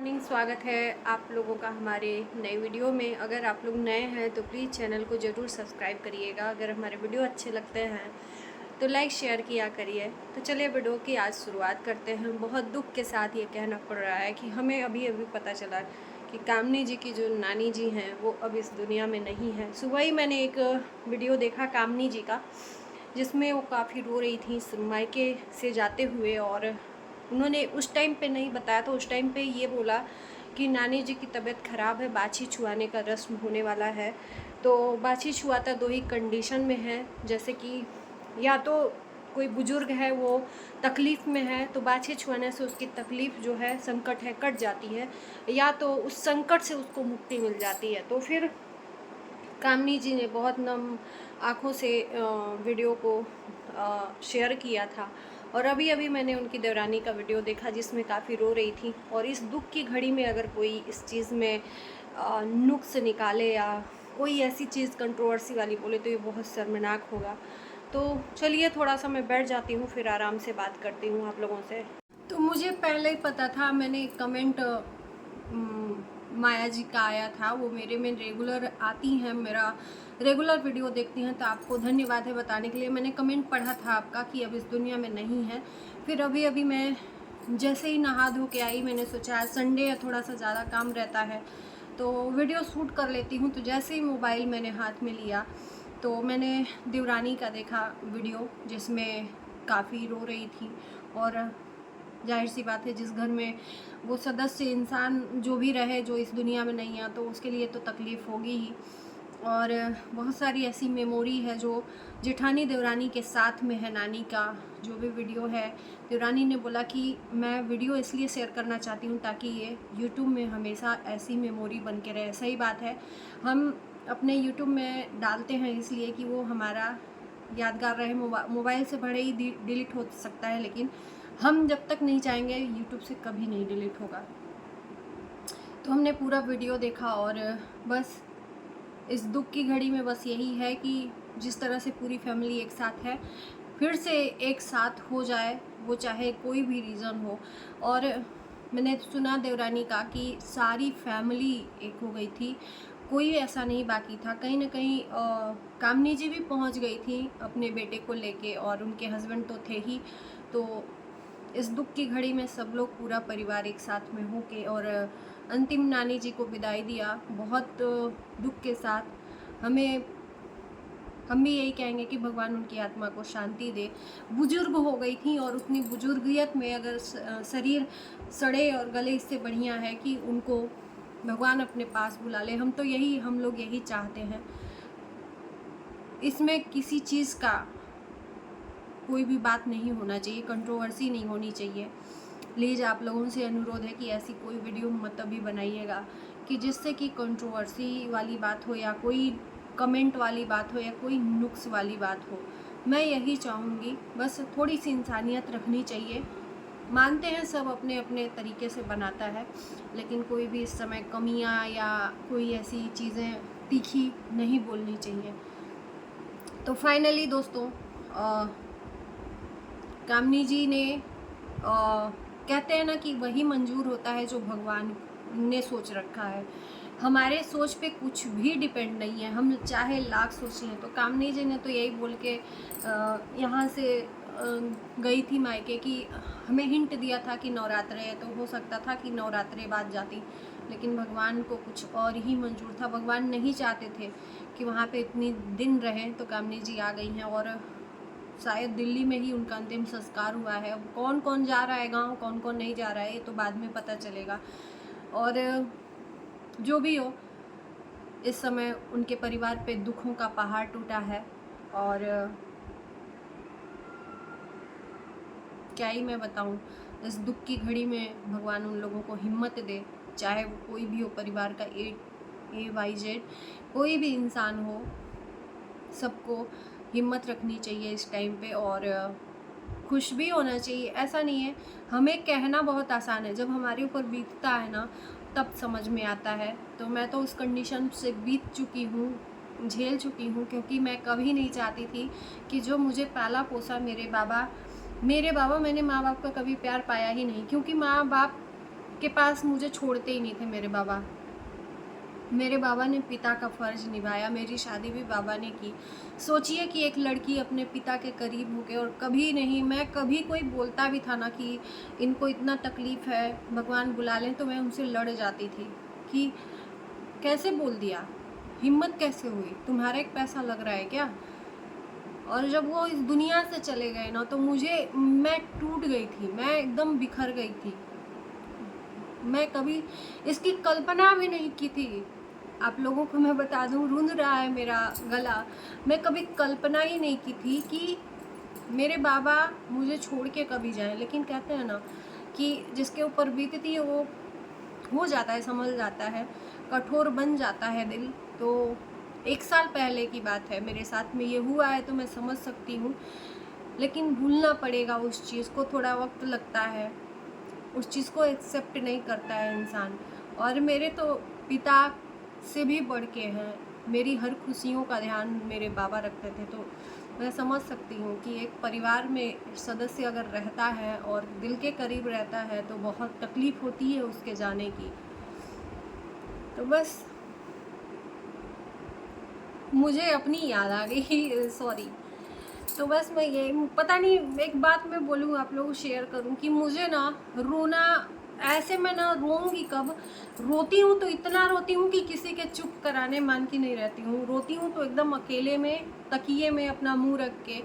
Morning, स्वागत है आप लोगों का हमारे नए वीडियो में। अगर आप लोग नए हैं तो प्लीज़ चैनल को ज़रूर सब्सक्राइब करिएगा। अगर हमारे वीडियो अच्छे लगते हैं तो लाइक शेयर किया करिए। तो चलिए वीडियो की आज शुरुआत करते हैं। बहुत दुख के साथ ये कहना पड़ रहा है कि हमें अभी अभी पता चला कि कामनी जी की जो नानी जी हैं वो अब इस दुनिया में नहीं है। सुबह ही मैंने एक वीडियो देखा कामनी जी का, जिसमें वो काफ़ी रो रही थी मायके से जाते हुए, और उन्होंने उस टाइम पे नहीं बताया था। उस टाइम पे ये बोला कि नानी जी की तबीयत ख़राब है, बाछी छुआने का रस्म होने वाला है। तो बाछी छुआता दो ही कंडीशन में है, जैसे कि या तो कोई बुजुर्ग है वो तकलीफ़ में है तो बाछी छुआने से उसकी तकलीफ़ जो है, संकट है, कट जाती है, या तो उस संकट से उसको मुक्ति मिल जाती है। तो फिर कामनी जी ने बहुत नम आँखों से वीडियो को शेयर किया था। और अभी अभी मैंने उनकी देवरानी का वीडियो देखा जिसमें काफ़ी रो रही थी। और इस दुख की घड़ी में अगर कोई इस चीज़ में नुक्स निकाले या कोई ऐसी चीज़ कंट्रोवर्सी वाली बोले तो ये बहुत शर्मनाक होगा। तो चलिए थोड़ा सा मैं बैठ जाती हूँ, फिर आराम से बात करती हूँ आप लोगों से। तो मुझे पहले ही पता था, मैंने कमेंट माया जी का आया था, वो मेरे में रेगुलर आती हैं, मेरा रेगुलर वीडियो देखती हैं, तो आपको धन्यवाद है बताने के लिए। मैंने कमेंट पढ़ा था आपका कि अब इस दुनिया में नहीं है। फिर अभी अभी मैं जैसे ही नहा धो के आई, मैंने सोचा आज संडे है, थोड़ा सा ज़्यादा काम रहता है तो वीडियो शूट कर लेती हूँ। तो जैसे ही मोबाइल मैंने हाथ में लिया तो मैंने देवरानी का देखा वीडियो, जिसमें काफ़ी रो रही थी। और जाहिर सी बात है, जिस घर में वो सदस्य इंसान जो भी रहे जो इस दुनिया में नहीं है, तो उसके लिए तो तकलीफ़ होगी ही। और बहुत सारी ऐसी मेमोरी है जो जेठानी देवरानी के साथ में है। नानी का जो भी वीडियो है, देवरानी ने बोला कि मैं वीडियो इसलिए शेयर करना चाहती हूँ ताकि ये यूट्यूब में हमेशा ऐसी मेमोरी बन के रहे। सही बात है, हम अपने यूट्यूब में डालते हैं इसलिए कि वो हमारा यादगार रहे। मोबाइल से भले ही डिलीट हो सकता है, लेकिन हम जब तक नहीं चाहेंगे यूट्यूब से कभी नहीं डिलीट होगा। तो हमने पूरा वीडियो देखा और बस इस दुख की घड़ी में बस यही है कि जिस तरह से पूरी फैमिली एक साथ है, फिर से एक साथ हो जाए, वो चाहे कोई भी रीज़न हो। और मैंने सुना देवरानी का कि सारी फैमिली एक हो गई थी, कोई ऐसा नहीं बाकी था। कहीं ना कहीं कामनी जी भी पहुंच गई थी अपने बेटे को लेके, और उनके हस्बैंड तो थे ही। तो इस दुख की घड़ी में सब लोग पूरा परिवार एक साथ में हो के और अंतिम नानी जी को विदाई दिया बहुत दुख के साथ। हम भी यही कहेंगे कि भगवान उनकी आत्मा को शांति दे। बुजुर्ग हो गई थी और उतनी बुजुर्गियत में अगर शरीर सड़े और गले, इससे बढ़िया है कि उनको भगवान अपने पास बुला ले। हम लोग यही चाहते हैं। इसमें किसी चीज़ का कोई भी बात नहीं होना चाहिए, कंट्रोवर्सी नहीं होनी चाहिए। प्लीज़ आप लोगों से अनुरोध है कि ऐसी कोई वीडियो मत अभी बनाइएगा कि जिससे कि कंट्रोवर्सी वाली बात हो, या कोई कमेंट वाली बात हो, या कोई नुक्स वाली बात हो। मैं यही चाहूँगी, बस थोड़ी सी इंसानियत रखनी चाहिए। मानते हैं सब अपने अपने तरीके से बनाता है, लेकिन कोई भी इस समय कमियां या कोई ऐसी चीज़ें तीखी नहीं बोलनी चाहिए। तो फाइनली दोस्तों, कामनी जी ने कहते हैं ना कि वही मंजूर होता है जो भगवान ने सोच रखा है। हमारे सोच पे कुछ भी डिपेंड नहीं है, हम चाहे लाख सोच लें। तो कामनी जी ने तो यही बोल के यहाँ से गई थी मायके कि हमें हिंट दिया था कि नवरात्रे है, तो हो सकता था कि नवरात्रे बाद जाती, लेकिन भगवान को कुछ और ही मंजूर था। भगवान नहीं चाहते थे कि वहाँ पे इतनी दिन रहें। तो कामनी जी आ गई हैं और शायद दिल्ली में ही उनका अंतिम संस्कार हुआ है। अब कौन कौन जा रहा है गांव, कौन कौन नहीं जा रहा है, ये तो बाद में पता चलेगा। और जो भी हो, इस समय उनके परिवार पे दुखों का पहाड़ टूटा है। और क्या ही मैं बताऊं, इस दुख की घड़ी में भगवान उन लोगों को हिम्मत दे, चाहे वो कोई भी हो, परिवार का ए वाई जेड कोई भी इंसान हो, सबको हिम्मत रखनी चाहिए इस टाइम पे और खुश भी होना चाहिए। ऐसा नहीं है, हमें कहना बहुत आसान है, जब हमारे ऊपर बीतता है ना तब समझ में आता है। तो मैं तो उस कंडीशन से बीत चुकी हूँ, झेल चुकी हूँ, क्योंकि मैं कभी नहीं चाहती थी कि जो मुझे पाला पोसा मेरे बाबा, मैंने माँ बाप का कभी प्यार पाया ही नहीं। क्योंकि माँ बाप के पास मुझे छोड़ते ही नहीं थे मेरे बाबा। मेरे बाबा ने पिता का फ़र्ज़ निभाया, मेरी शादी भी बाबा ने की। सोचिए कि एक लड़की अपने पिता के करीब होके, और कभी नहीं, मैं कभी कोई बोलता भी था ना कि इनको इतना तकलीफ़ है, भगवान बुला लें, तो मैं उनसे लड़ जाती थी कि कैसे बोल दिया, हिम्मत कैसे हुई, तुम्हारा एक पैसा लग रहा है क्या। और जब वो इस दुनिया से चले गए ना, तो मैं टूट गई थी, मैं एकदम बिखर गई थी। मैं कभी इसकी कल्पना भी नहीं की थी। आप लोगों को मैं बता दूं, रुंध रहा है मेरा गला। मैं कभी कल्पना ही नहीं की थी कि मेरे बाबा मुझे छोड़ के कभी जाएं। लेकिन कहते हैं ना कि जिसके ऊपर बीतती है वो हो जाता है, संभल जाता है, कठोर बन जाता है दिल। तो 1 साल पहले की बात है, मेरे साथ में ये हुआ है, तो मैं समझ सकती हूँ। लेकिन भूलना पड़ेगा उस चीज़ को, थोड़ा वक्त लगता है, उस चीज़ को एक्सेप्ट नहीं करता है इंसान। और मेरे तो पिता से भी बढ़ के हैं, मेरी हर खुशियों का ध्यान मेरे बाबा रखते थे। तो मैं समझ सकती हूँ कि एक परिवार में सदस्य अगर रहता है और दिल के करीब रहता है तो बहुत तकलीफ़ होती है उसके जाने की। तो बस मुझे अपनी याद आ गई सॉरी। तो बस मैं ये पता नहीं, एक बात मैं बोलूँ, आप लोगों को शेयर करूँ कि मुझे ना रोना, ऐसे मैं ना रोऊंगी कब, रोती हूँ तो इतना रोती हूँ कि किसी के चुप कराने मान की नहीं रहती हूँ। रोती हूँ तो एकदम अकेले में तकिए में अपना मुंह रख के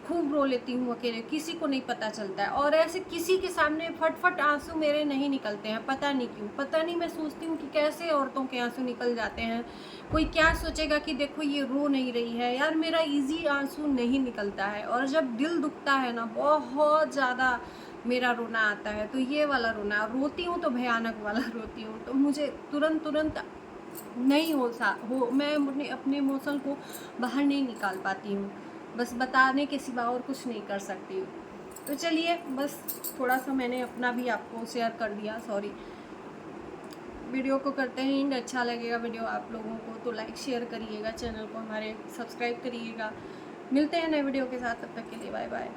खूब रो लेती हूँ अकेले, किसी को नहीं पता चलता है। और ऐसे किसी के सामने फटफट आंसू मेरे नहीं निकलते हैं, पता नहीं क्यों, पता नहीं। मैं सोचती हूँ कि कैसे औरतों के आंसू निकल जाते हैं। कोई क्या सोचेगा कि देखो ये रो नहीं रही है, यार मेरा इजी आंसू नहीं निकलता है। और जब दिल दुखता है ना, बहुत ज़्यादा मेरा रोना आता है। तो ये वाला रोना रोती हूँ तो भयानक वाला रोती हूँ। तो मुझे तुरंत नहीं हो मैं अपने इमोशन को बाहर नहीं निकाल पाती हूँ, बस बताने के सिवा और कुछ नहीं कर सकती हूँ। तो चलिए, बस थोड़ा सा मैंने अपना भी आपको शेयर कर दिया, सॉरी। वीडियो को करते हैं एंड, अच्छा लगेगा वीडियो आप लोगों को तो लाइक शेयर करिएगा, चैनल को हमारे सब्सक्राइब करिएगा। मिलते हैं नए वीडियो के साथ, तब तक के लिए बाय बाय।